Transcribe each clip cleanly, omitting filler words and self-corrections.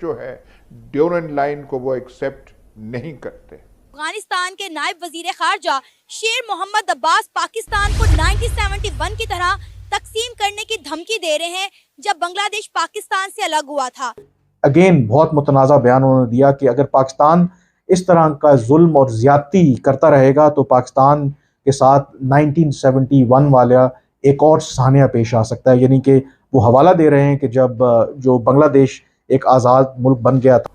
जो है Durand line को वो एक्सेप्ट नहीं करते। अफगानिस्तान के नायब वजीर खारजा शेर मोहम्मद अब्बास पाकिस्तान को 1971 की तरह तकसीम करने की धमकी दे रहे हैं जब बांग्लादेश पाकिस्तान से अलग हुआ था। अगेन बहुत मुतनाज़ा बयान उन्होंने दिया कि अगर पाकिस्तान इस तरह का जुल्म और ज़्यादती करता रहेगा तो पाकिस्तान के साथ 1971 वाला एक और सानिया पेश आ सकता है। यानी कि वो हवाला दे रहे हैं कि जब जो बांग्लादेश एक आज़ाद मुल्क बन गया था,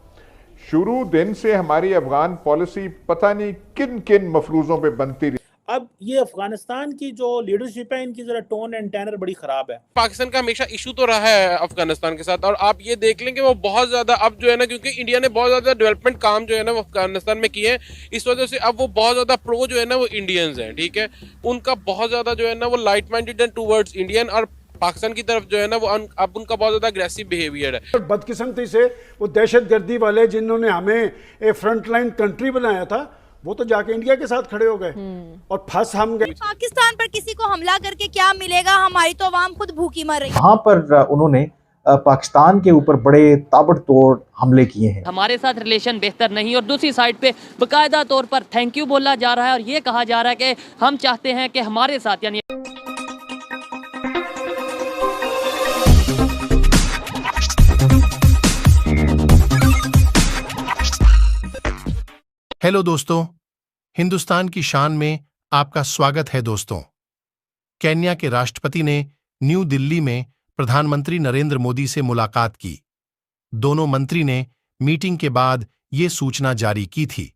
शुरू दिन से हमारी अफगान पॉलिसी पता नहीं किन किन मफरूज़ों पे बनती रही। अब ये अफगानिस्तान की जो लीडरशिप है, इनकी जरा टोन एंड टेनर बड़ी खराब है। पाकिस्तान का हमेशा इशू तो रहा है अफगानिस्तान के साथ, और आप ये देख लें कि वो बहुत ज्यादा अब जो है ना, क्योंकि इंडिया ने बहुत ज्यादा डेवलपमेंट काम जो है ना वो अफगानिस्तान में किए हैं, इस वजह से अब वो बहुत ज्यादा प्रो जो है ना वो इंडियंस हैं। ठीक है, उनका बहुत ज्यादा जो है ना वो लाइट माइंडेड है टूवर्ड्स इंडियन, और पाकिस्तान की तरफ जो है ना वो अब उनका बहुत ज्यादा अग्रेसिव बिहेवियर है। बदकिस्मती से वो दहशतगर्दी वाले जिन्होंने हमें एक फ्रंटलाइन कंट्री बनाया था, वो तो जाके इंडिया के साथ खड़े हो गए और फंस हम गए। पाकिस्तान पर किसी को हमला करके क्या मिलेगा, हमारी तो अवाम खुद भूखी मर रही है। वहाँ पर उन्होंने पाकिस्तान के ऊपर बड़े ताबड़तोड़ हमले किए हैं। हमारे साथ रिलेशन बेहतर नहीं, और दूसरी साइड पे बाकायदा तौर पर थैंक यू बोला जा रहा है और ये कहा जा रहा है कि हम चाहते हैं कि हमारे साथ, यानी हेलो दोस्तों, हिंदुस्तान की शान में आपका स्वागत है। दोस्तों, केन्या के राष्ट्रपति ने न्यू दिल्ली में प्रधानमंत्री नरेंद्र मोदी से मुलाकात की। दोनों मंत्री ने मीटिंग के बाद ये सूचना जारी की थी।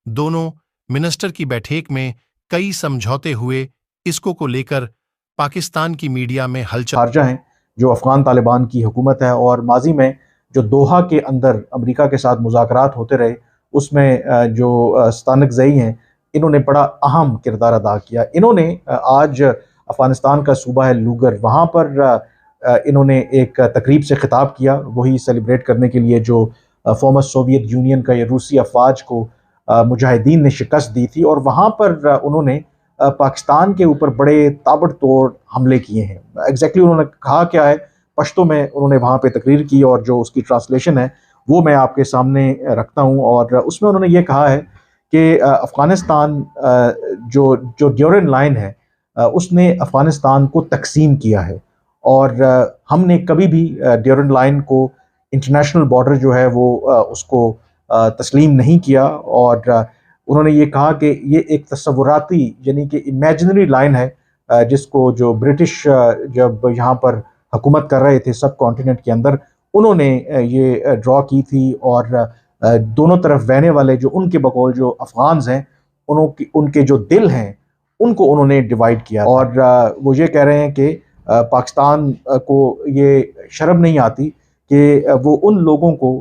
दोनों मिनिस्टर की बैठक में कई समझौते हुए। इसको को लेकर पाकिस्तान की मीडिया में हलचल। खारजा हैं जो अफगान तालिबान की हुकूमत है, और माजी में जो दोहा के अंदर अमेरिका के साथ मुज़ाकरात होते रहे, उसमें जो स्थानिक ज़ई हैं, इन्होंने बड़ा अहम किरदार अदा किया। इन्होंने आज अफ़गानिस्तान का सूबा है लूगर, वहाँ पर इन्होंने एक तकरीब से ख़िताब किया, वही सेलिब्रेट करने के लिए जो फॉर्मर सोवियत यूनियन का ये रूसी अफवाज को मुजाहिदीन ने शिकस्त दी थी। और वहाँ पर उन्होंने पाकिस्तान के ऊपर बड़े ताबड़तोड़ हमले किए हैं। एग्जैक्टली उन्होंने कहा क्या है, पश्तो में उन्होंने वहाँ पे तकरीर की, और जो उसकी ट्रांसलेशन है वो मैं आपके सामने रखता हूँ। और उसमें उन्होंने ये कहा है कि अफ़गानिस्तान जो ड्यूरेंट लाइन है, उसने अफ़गानिस्तान को तकसीम किया है, और हमने कभी भी ड्यूरेंट लाइन को इंटरनेशनल बॉर्डर जो है वो उसको तस्लीम नहीं किया। और उन्होंने ये कहा कि ये एक तस्वुराती यानी कि इमेजिनरी लाइन है, जिसको जो ब्रिटिश जब यहाँ पर हुकूमत कर रहे थे सब कॉन्टिनेंट के अंदर, उन्होंने ये ड्रॉ की थी। और दोनों तरफ रहने वाले जो उनके बकौल जो अफ़गान्स हैं, उनके जो दिल हैं उनको उन्होंने डिवाइड किया। और वो ये कह रहे हैं कि पाकिस्तान को ये शर्म नहीं आती कि वो उन लोगों को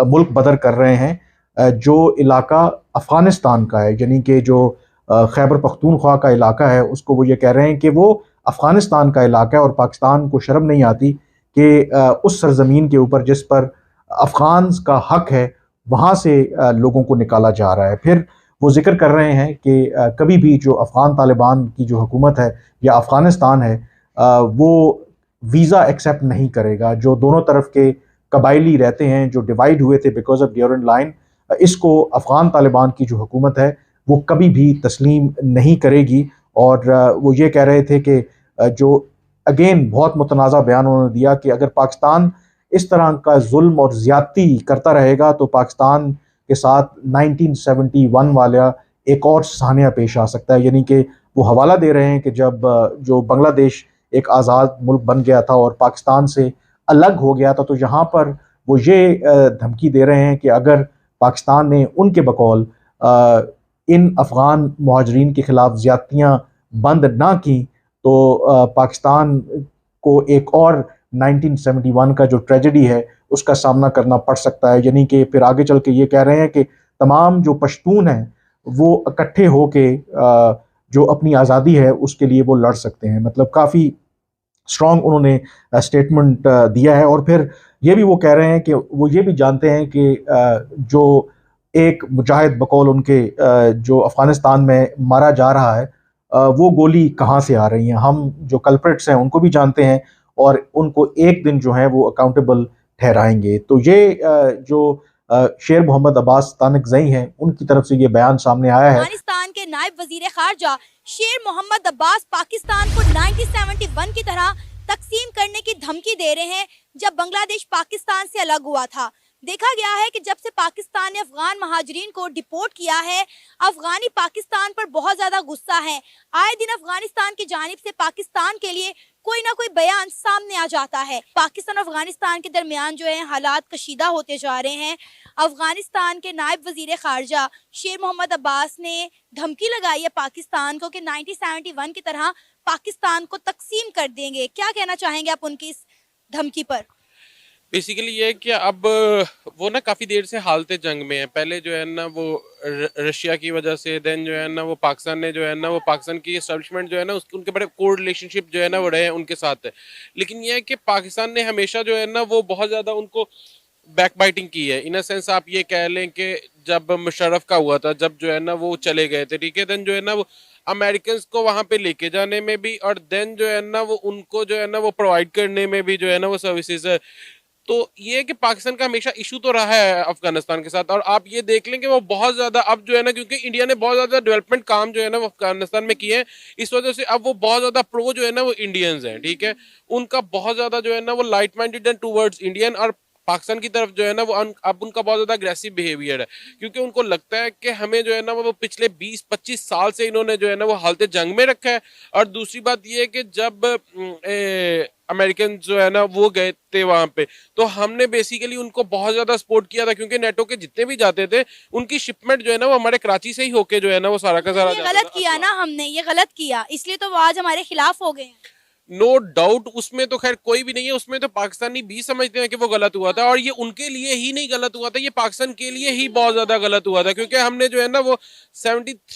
मुल्क बदर कर रहे हैं जो इलाका अफ़गानिस्तान का है, यानी कि जो खैबर पख्तूनख्वा का इलाका है, उसको वो ये कह रहे हैं कि वो अफ़गानिस्तान का इलाका है, और पाकिस्तान को शर्म नहीं आती कि उस सरजमीन के ऊपर जिस पर अफ़गान्स का हक है, वहाँ से लोगों को निकाला जा रहा है। फिर वो जिक्र कर रहे हैं कि कभी भी जो अफ़गान तालिबान की जो हुकूमत है या अफ़गानिस्तान है, वो वीज़ा एक्सेप्ट नहीं करेगा। जो दोनों तरफ के कबायली रहते हैं, जो डिवाइड हुए थे बिकॉज ऑफ ड्यूरेंट लाइन, इसको अफ़गान तालिबान की जो हुकूमत है वो कभी भी तस्लीम नहीं करेगी। और वो ये कह रहे थे कि जो अगेन बहुत मुतनाज़ा बयान उन्होंने दिया कि अगर पाकिस्तान इस तरह का जुल्म और ज़्यादती करता रहेगा तो पाकिस्तान के साथ 1971 वाला एक और सानिया पेश आ सकता है। यानी कि वो हवाला दे रहे हैं कि जब जो बांग्लादेश एक आज़ाद मुल्क बन गया था और पाकिस्तान से अलग हो गया था, तो यहाँ पर वो ये धमकी दे रहे हैं कि अगर पाकिस्तान ने उनके बकौल इन अफ़गान मुहाजिरीन के ख़िलाफ़ ज़्यादतियाँ बंद ना की तो पाकिस्तान को एक और 1971 का जो ट्रेजेडी है उसका सामना करना पड़ सकता है। यानी कि फिर आगे चल के ये कह रहे हैं कि तमाम जो पश्तून हैं वो इकट्ठे हो के जो अपनी आज़ादी है उसके लिए वो लड़ सकते हैं। मतलब काफ़ी स्ट्रॉन्ग उन्होंने स्टेटमेंट दिया है। और फिर ये भी वो कह रहे हैं कि वो ये भी जानते हैं कि जो एक मुजाहिद बकौल उनके जो अफ़गानिस्तान में मारा जा रहा है, वो गोली कहाँ से आ रही हैं। हम जो कल्प्रिट्स हैं उनको भी जानते हैं और उनको एक दिन जो है वो अकाउंटेबल ठहराएंगे। तो ये जो शेर मोहम्मद अब्बास तानकज़ई हैं, उनकी तरफ से ये बयान सामने आया है। अफगानिस्तान के नायब वजीर खारजा शेर मोहम्मद अब्बास पाकिस्तान को 1971 की तरह तकसीम करने की धमकी दे रहे हैं, जब बांग्लादेश पाकिस्तान से अलग हुआ था। देखा गया है कि जब से पाकिस्तान ने अफगान महाजरीन को डिपोर्ट किया है, अफगानी पाकिस्तान पर बहुत ज्यादा गुस्सा है। आए दिन अफगानिस्तान की जानिब से पाकिस्तान के लिए कोई ना कोई बयान सामने आ जाता है। पाकिस्तान और अफगानिस्तान के दरमियान जो है हालात कशीदा होते जा रहे हैं। अफगानिस्तान के नायब वजीर खारजा शेर मोहम्मद अब्बास ने धमकी लगाई है पाकिस्तान को कि 1971 की तरह पाकिस्तान को तकसीम कर देंगे। क्या कहना चाहेंगे आप उनकी इस धमकी पर? बेसिकली ये है कि अब वो ना काफ़ी देर से हालते जंग में है। पहले जो है ना वो रशिया की वजह से, देन जो है ना वो पाकिस्तान ने जो है ना वो पाकिस्तान की एस्टेब्लिशमेंट जो है ना उनके बड़े कोर रिलेशनशिप जो है ना वो रहे हैं उनके साथ। लेकिन ये है कि पाकिस्तान ने हमेशा जो है ना वो बहुत ज़्यादा उनको बैक बाइटिंग की है। इन अ सेंस आप ये कह लें कि जब मुशर्रफ का हुआ था, जब जो है ना वो चले गए थे, ठीक है, देन जो है ना वो अमेरिकन को वहाँ पे लेके जाने में भी और देन जो है ना वो उनको जो है ना वो प्रोवाइड करने में भी जो है ना वो सर्विसेज है। तो ये है कि पाकिस्तान का हमेशा इशू तो रहा है अफगानिस्तान के साथ, और आप ये देख लें कि वो बहुत ज़्यादा अब जो है ना, क्योंकि इंडिया ने बहुत ज़्यादा डेवलपमेंट काम जो है ना वो अफगानिस्तान में किए हैं, इस वजह से अब वो बहुत ज़्यादा प्रो जो है ना वो इंडियंस हैं, ठीक है। उनका बहुत ज़्यादा जो है ना वो light minded and towards Indian, और पाकिस्तान की तरफ जो है ना वो अब उनका बहुत ज़्यादा अग्रेसिव बिहेवियर है, क्योंकि उनको लगता है कि हमें जो है ना वो पिछले 20-25 साल से इन्होंने जो है ना वो हालते जंग में रखा है। और दूसरी बात ये है कि जब अमेरिकन जो है ना वो गए थे वहाँ पे, तो हमने बेसिकली उनको बहुत ज़्यादा सपोर्ट किया था, क्योंकि नेटो के जितने भी जाते थे उनकी शिपमेंट जो है ना वो हमारे कराची से ही होके जो है ना वो सारा का सारा ये गलत किया ना, हमने ये गलत किया, इसलिए तो वो आज हमारे खिलाफ हो गए हैं। नो डाउट, उसमें तो खैर कोई भी नहीं है, उसमें तो पाकिस्तानी भी समझते हैं कि वो गलत हुआ था, और ये उनके लिए ही नहीं गलत हुआ था, ये पाकिस्तान के लिए ही बहुत ज्यादा गलत हुआ था, क्योंकि हमने जो है ना वो 73